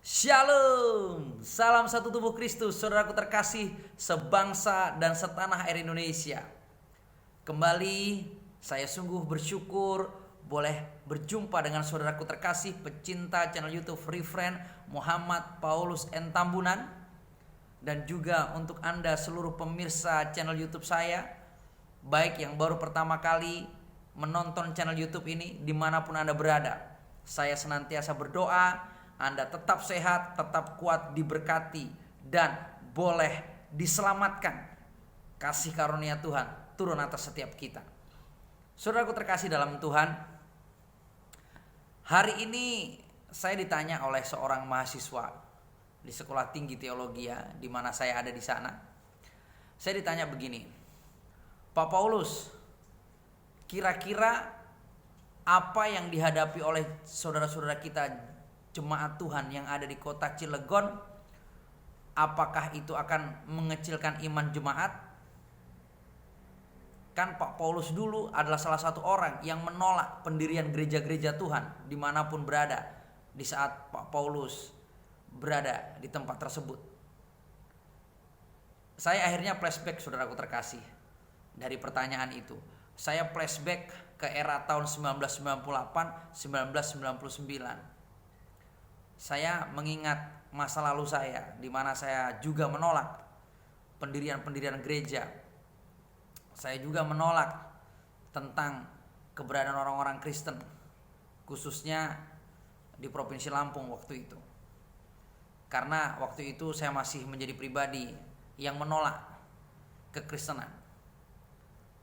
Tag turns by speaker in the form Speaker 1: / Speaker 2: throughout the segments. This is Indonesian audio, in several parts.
Speaker 1: Shalom, salam satu tubuh Kristus, saudaraku terkasih sebangsa dan setanah air Indonesia. Kembali saya sungguh bersyukur boleh berjumpa dengan saudaraku terkasih pecinta channel YouTube Free Friend Muhammad Paulus N. Tambunan. Dan juga untuk Anda seluruh pemirsa channel YouTube saya, baik yang baru pertama kali menonton channel YouTube ini dimanapun Anda berada. Saya senantiasa berdoa Anda tetap sehat, tetap kuat, diberkati, dan boleh diselamatkan. Kasih karunia Tuhan turun atas setiap kita. Saudaraku terkasih dalam Tuhan, hari ini saya ditanya oleh seorang mahasiswa di Sekolah Tinggi Teologi di mana saya ada di sana. Saya ditanya begini, Pak Paulus, kira-kira apa yang dihadapi oleh saudara-saudara kita jemaat Tuhan yang ada di kota Cilegon, apakah itu akan mengecilkan iman jemaat? Kan Pak Paulus dulu adalah salah satu orang yang menolak pendirian gereja-gereja Tuhan dimanapun berada di saat Pak Paulus berada di tempat tersebut. Saya akhirnya flashback, saudaraku terkasih, dari pertanyaan itu. Saya flashback ke era tahun 1998-1999. Saya mengingat masa lalu saya, di mana saya juga menolak pendirian-pendirian gereja. Saya juga menolak tentang keberadaan orang-orang Kristen, khususnya di Provinsi Lampung waktu itu. Karena waktu itu saya masih menjadi pribadi yang menolak kekristenan.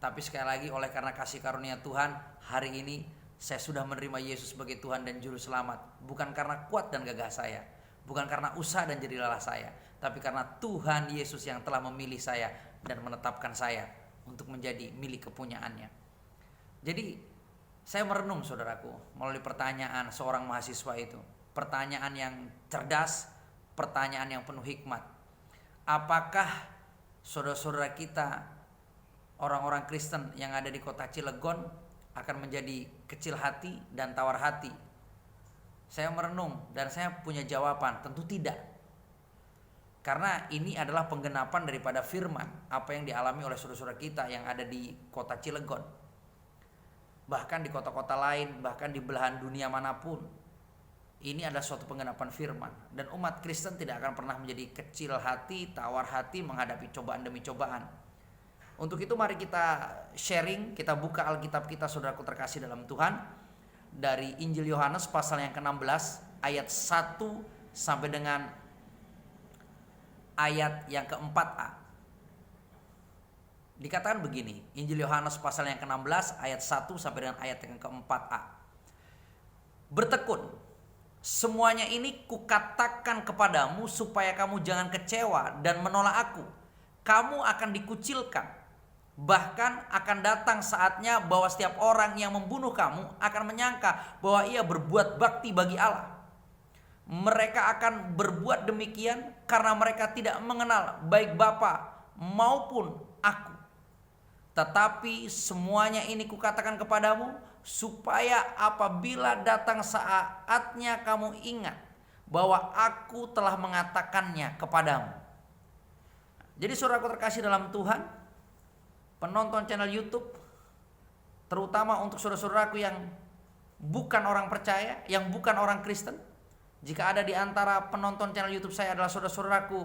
Speaker 1: Tapi sekali lagi oleh karena kasih karunia Tuhan, hari ini saya sudah menerima Yesus sebagai Tuhan dan Juru Selamat. Bukan karena kuat dan gagah saya, bukan karena usaha dan jerih lelah saya, tapi karena Tuhan Yesus yang telah memilih saya dan menetapkan saya untuk menjadi milik kepunyaannya. Jadi saya merenung, saudaraku, melalui pertanyaan seorang mahasiswa itu. Pertanyaan yang cerdas, pertanyaan yang penuh hikmat. Apakah saudara-saudara kita, orang-orang Kristen yang ada di kota Cilegon, akan menjadi kecil hati dan tawar hati? Saya merenung dan saya punya jawaban, tentu tidak. Karena ini adalah penggenapan daripada firman apa yang dialami oleh saudara-saudara kita yang ada di kota Cilegon. Bahkan di kota-kota lain, bahkan di belahan dunia manapun, ini adalah suatu penggenapan firman. Dan umat Kristen tidak akan pernah menjadi kecil hati, tawar hati menghadapi cobaan demi cobaan. Untuk itu mari kita sharing, kita buka Alkitab kita, saudaraku terkasih dalam Tuhan, dari Injil Yohanes pasal yang ke-16 ayat 1 sampai dengan ayat yang ke-4a. Dikatakan begini, Injil Yohanes pasal yang ke-16 ayat 1 sampai dengan ayat yang ke-4a. Bertekun, semuanya ini kukatakan kepadamu supaya kamu jangan kecewa dan menolak aku. Kamu akan dikucilkan. Bahkan akan datang saatnya bahwa setiap orang yang membunuh kamu akan menyangka bahwa ia berbuat bakti bagi Allah. Mereka akan berbuat demikian karena mereka tidak mengenal baik Bapa maupun aku. Tetapi semuanya ini kukatakan kepadamu supaya apabila datang saatnya kamu ingat bahwa aku telah mengatakannya kepadamu. Jadi saudaraku terkasih dalam Tuhan, penonton channel YouTube, terutama untuk saudara-saudaraku yang bukan orang percaya, yang bukan orang Kristen. Jika ada di antara penonton channel YouTube saya adalah saudara-saudaraku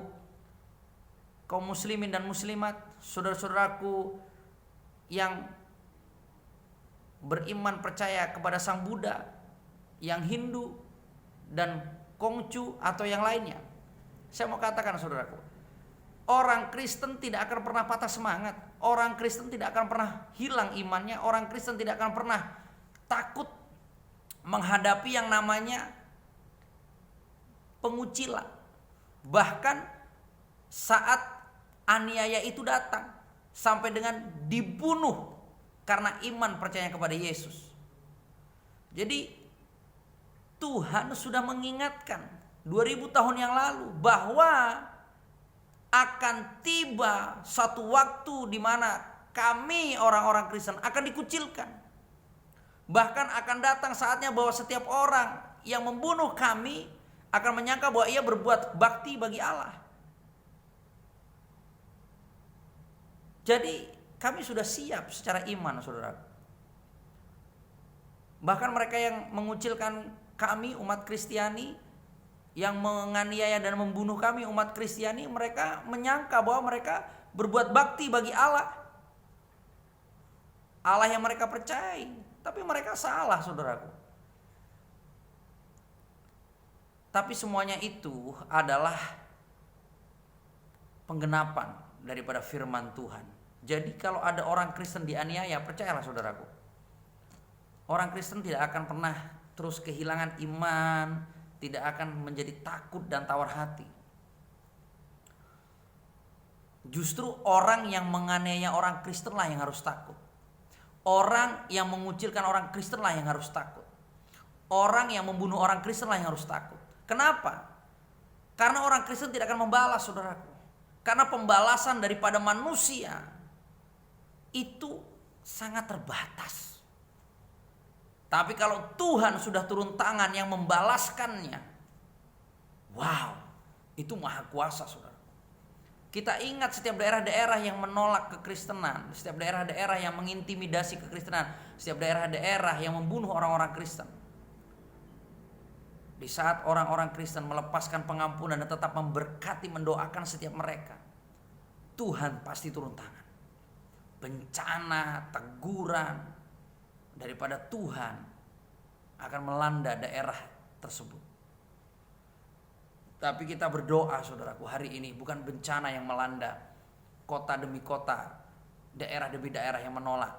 Speaker 1: kaum muslimin dan muslimat, saudara-saudaraku yang beriman percaya kepada Sang Buddha, yang Hindu dan Konghucu atau yang lainnya, saya mau katakan saudaraku, orang Kristen tidak akan pernah patah semangat. Orang Kristen tidak akan pernah hilang imannya. Orang Kristen tidak akan pernah takut menghadapi yang namanya pengucilan. Bahkan saat aniaya itu datang, sampai dengan dibunuh karena iman percaya kepada Yesus. Jadi Tuhan sudah mengingatkan 2000 tahun yang lalu bahwa akan tiba satu waktu di mana kami orang-orang Kristen akan dikucilkan. Bahkan akan datang saatnya bahwa setiap orang yang membunuh kami akan menyangka bahwa ia berbuat bakti bagi Allah. Jadi kami sudah siap secara iman, saudara. Bahkan mereka yang mengucilkan kami umat Kristiani, yang menganiaya dan membunuh kami umat Kristiani, mereka menyangka bahwa mereka berbuat bakti bagi Allah, Allah yang mereka percayai. Tapi mereka salah, saudaraku. Tapi semuanya itu adalah penggenapan daripada firman Tuhan. Jadi kalau ada orang Kristen dianiaya, percayalah saudaraku, orang Kristen tidak akan pernah terus kehilangan iman, tidak akan menjadi takut dan tawar hati. Justru orang yang menganiaya orang Kristen lah yang harus takut. Orang yang mengucilkan orang Kristen lah yang harus takut. Orang yang membunuh orang Kristen lah yang harus takut. Kenapa? Karena orang Kristen tidak akan membalas, saudaraku. Karena pembalasan daripada manusia itu sangat terbatas. Tapi kalau Tuhan sudah turun tangan yang membalaskannya, wow, itu maha kuasa, saudara. Kita ingat setiap daerah-daerah yang menolak kekristenan, setiap daerah-daerah yang mengintimidasi kekristenan, setiap daerah-daerah yang membunuh orang-orang Kristen. Di saat orang-orang Kristen melepaskan pengampunan dan tetap memberkati, mendoakan setiap mereka, Tuhan pasti turun tangan. Bencana, teguran daripada Tuhan akan melanda daerah tersebut. Tapi kita berdoa, saudaraku, hari ini bukan bencana yang melanda kota demi kota, daerah demi daerah yang menolak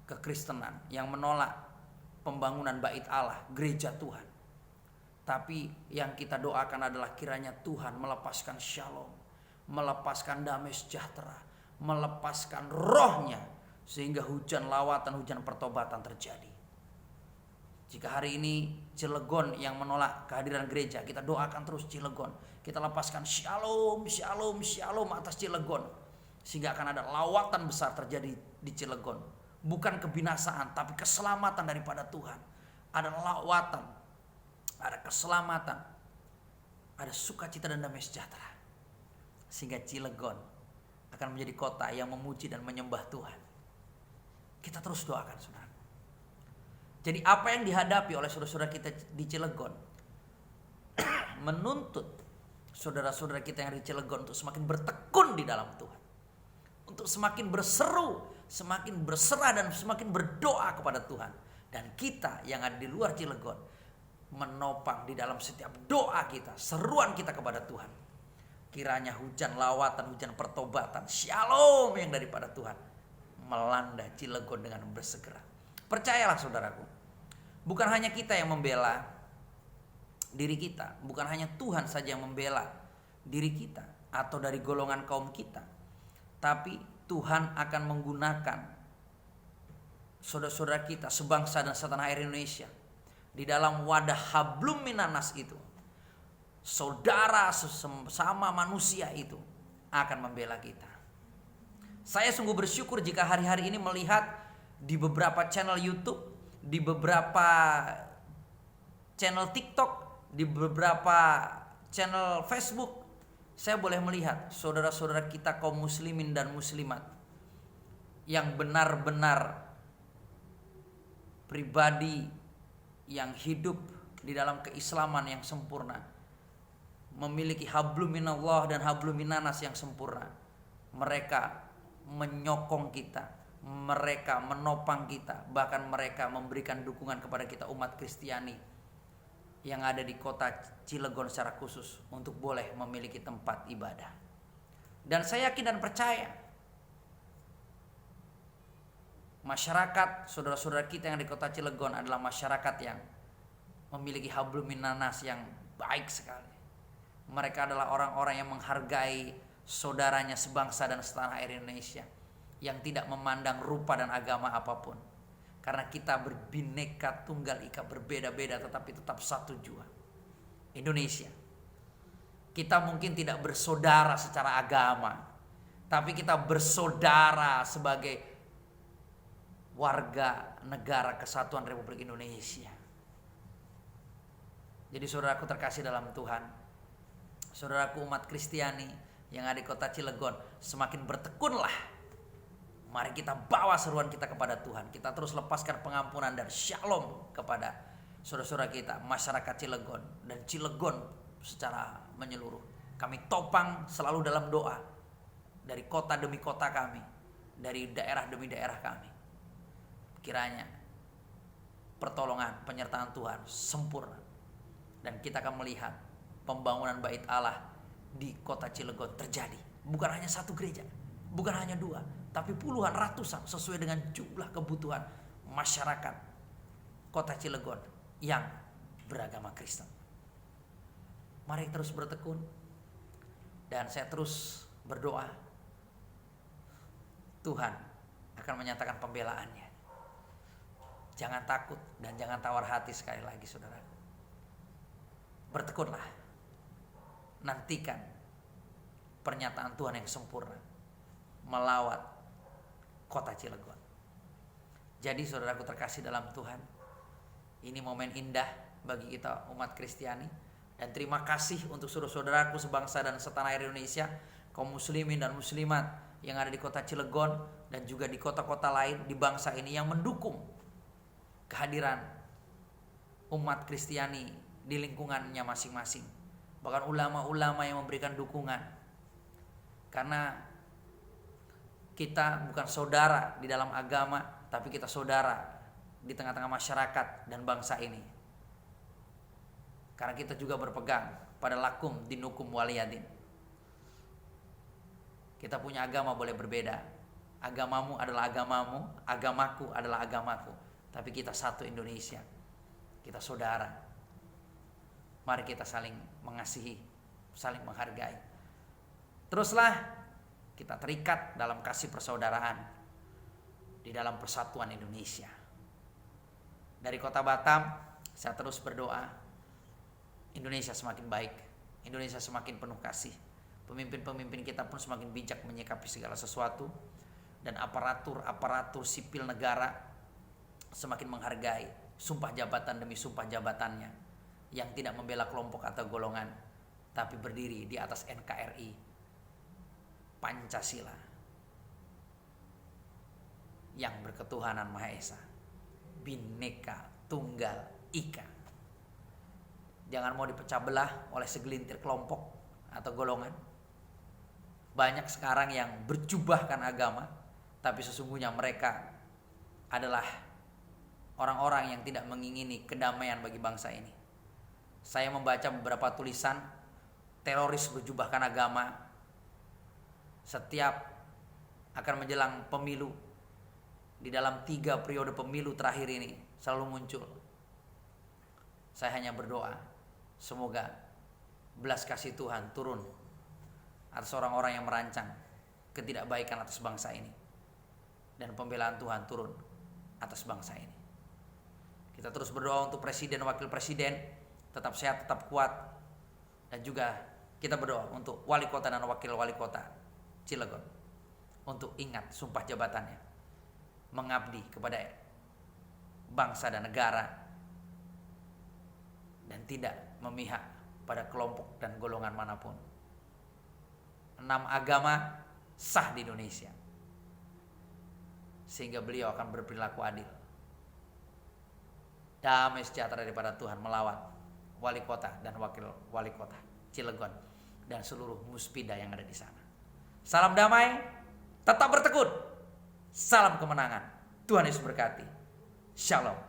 Speaker 1: kekristenan, yang menolak pembangunan bait Allah, gereja Tuhan. Tapi yang kita doakan adalah kiranya Tuhan melepaskan shalom, melepaskan damai sejahtera, melepaskan rohnya, sehingga hujan lawatan, hujan pertobatan terjadi. Jika hari ini Cilegon yang menolak kehadiran gereja, kita doakan terus Cilegon. Kita lepaskan shalom, shalom, shalom atas Cilegon. Sehingga akan ada lawatan besar terjadi di Cilegon. Bukan kebinasaan, tapi keselamatan daripada Tuhan. Ada lawatan, ada keselamatan, ada sukacita dan damai sejahtera. Sehingga Cilegon akan menjadi kota yang memuji dan menyembah Tuhan. Kita terus doakan, saudara. Jadi apa yang dihadapi oleh saudara-saudara kita di Cilegon menuntut saudara-saudara kita yang di Cilegon untuk semakin bertekun di dalam Tuhan, untuk semakin berseru, semakin berserah dan semakin berdoa kepada Tuhan. Dan kita yang ada di luar Cilegon menopang di dalam setiap doa kita, seruan kita kepada Tuhan. Kiranya hujan lawatan, hujan pertobatan, shalom yang daripada Tuhan melanda Cilegon dengan bersegera. Percayalah saudaraku, bukan hanya kita yang membela diri kita, bukan hanya Tuhan saja yang membela diri kita atau dari golongan kaum kita, tapi Tuhan akan menggunakan saudara-saudara kita sebangsa dan setanah air Indonesia di dalam wadah hablum minanas itu. Saudara sesama manusia itu akan membela kita. Saya sungguh bersyukur jika hari-hari ini melihat di beberapa channel YouTube, di beberapa channel TikTok, di beberapa channel Facebook, saya boleh melihat saudara-saudara kita kaum muslimin dan muslimat yang benar-benar pribadi yang hidup di dalam keislaman yang sempurna, memiliki hablum minallah dan hablum minanas yang sempurna. Mereka menyokong kita, mereka menopang kita, bahkan mereka memberikan dukungan kepada kita umat Kristiani yang ada di kota Cilegon secara khusus untuk boleh memiliki tempat ibadah. Dan saya yakin dan percaya masyarakat saudara-saudara kita yang di kota Cilegon adalah masyarakat yang memiliki hablum minanas yang baik sekali. Mereka adalah orang-orang yang menghargai saudaranya sebangsa dan setanah air Indonesia, yang tidak memandang rupa dan agama apapun. Karena kita berbineka tunggal ika, berbeda-beda tetapi tetap satu jua, Indonesia. Kita mungkin tidak bersaudara secara agama, tapi kita bersaudara sebagai warga negara kesatuan Republik Indonesia. Jadi saudaraku terkasih dalam Tuhan, saudaraku umat Kristiani yang ada di kota Cilegon, semakin bertekunlah. Mari kita bawa seruan kita kepada Tuhan. Kita terus lepaskan pengampunan dan shalom kepada saudara-saudara kita, masyarakat Cilegon dan Cilegon secara menyeluruh. Kami topang selalu dalam doa dari kota demi kota kami, dari daerah demi daerah kami. Kiranya pertolongan, penyertaan Tuhan sempurna, dan kita akan melihat pembangunan bait Allah di kota Cilegon terjadi. Bukan hanya satu gereja, bukan hanya dua, tapi puluhan, ratusan, sesuai dengan jumlah kebutuhan masyarakat kota Cilegon yang beragama Kristen. Mari terus bertekun, dan saya terus berdoa Tuhan akan menyatakan pembelaannya. Jangan takut dan jangan tawar hati. Sekali lagi saudara, bertekunlah, nantikan pernyataan Tuhan yang sempurna melawat kota Cilegon. Jadi saudaraku terkasih dalam Tuhan, ini momen indah bagi kita umat Kristiani, dan terima kasih untuk saudara-saudaraku sebangsa dan setanah air Indonesia, kaum muslimin dan muslimat yang ada di kota Cilegon dan juga di kota-kota lain di bangsa ini yang mendukung kehadiran umat Kristiani di lingkungannya masing-masing. Bahkan ulama-ulama yang memberikan dukungan, karena kita bukan saudara di dalam agama, tapi kita saudara di tengah-tengah masyarakat dan bangsa ini. Karena kita juga berpegang pada lakum dinukum waliyadin. Kita punya agama boleh berbeda. Agamamu adalah agamamu, agamaku adalah agamaku. Tapi kita satu Indonesia. Kita saudara. Mari kita saling mengasihi, saling menghargai. Teruslah kita terikat dalam kasih persaudaraan di dalam persatuan Indonesia. Dari kota Batam, saya terus berdoa Indonesia semakin baik, Indonesia semakin penuh kasih. Pemimpin-pemimpin kita pun semakin bijak menyikapi segala sesuatu, dan aparatur sipil negara semakin menghargai sumpah jabatan demi sumpah jabatannya, yang tidak membela kelompok atau golongan, tapi berdiri di atas NKRI, Pancasila yang berketuhanan Maha Esa, Bhinneka Tunggal Ika. Jangan mau dipecah belah oleh segelintir kelompok atau golongan. Banyak sekarang yang berjubahkan agama, tapi sesungguhnya mereka adalah orang-orang yang tidak mengingini kedamaian bagi bangsa ini. Saya membaca beberapa tulisan teroris berjubahkan agama setiap akan menjelang pemilu. Di dalam 3 periode pemilu terakhir ini selalu muncul. Saya hanya berdoa, semoga belas kasih Tuhan turun atas orang-orang yang merancang ketidakbaikan atas bangsa ini, dan pembelaan Tuhan turun atas bangsa ini. Kita terus berdoa untuk presiden, wakil presiden tetap sehat, tetap kuat, dan juga kita berdoa untuk wali kota dan wakil wali kota Cilegon untuk ingat sumpah jabatannya, mengabdi kepada bangsa dan negara, dan tidak memihak pada kelompok dan golongan manapun. 6 agama sah di Indonesia, sehingga beliau akan berperilaku adil. Damai sejahtera daripada Tuhan melawat wali kota dan wakil wali kota Cilegon dan seluruh muspida yang ada di sana. Salam damai, tetap bertekun. Salam kemenangan. Tuhan Yesus berkati. Shalom.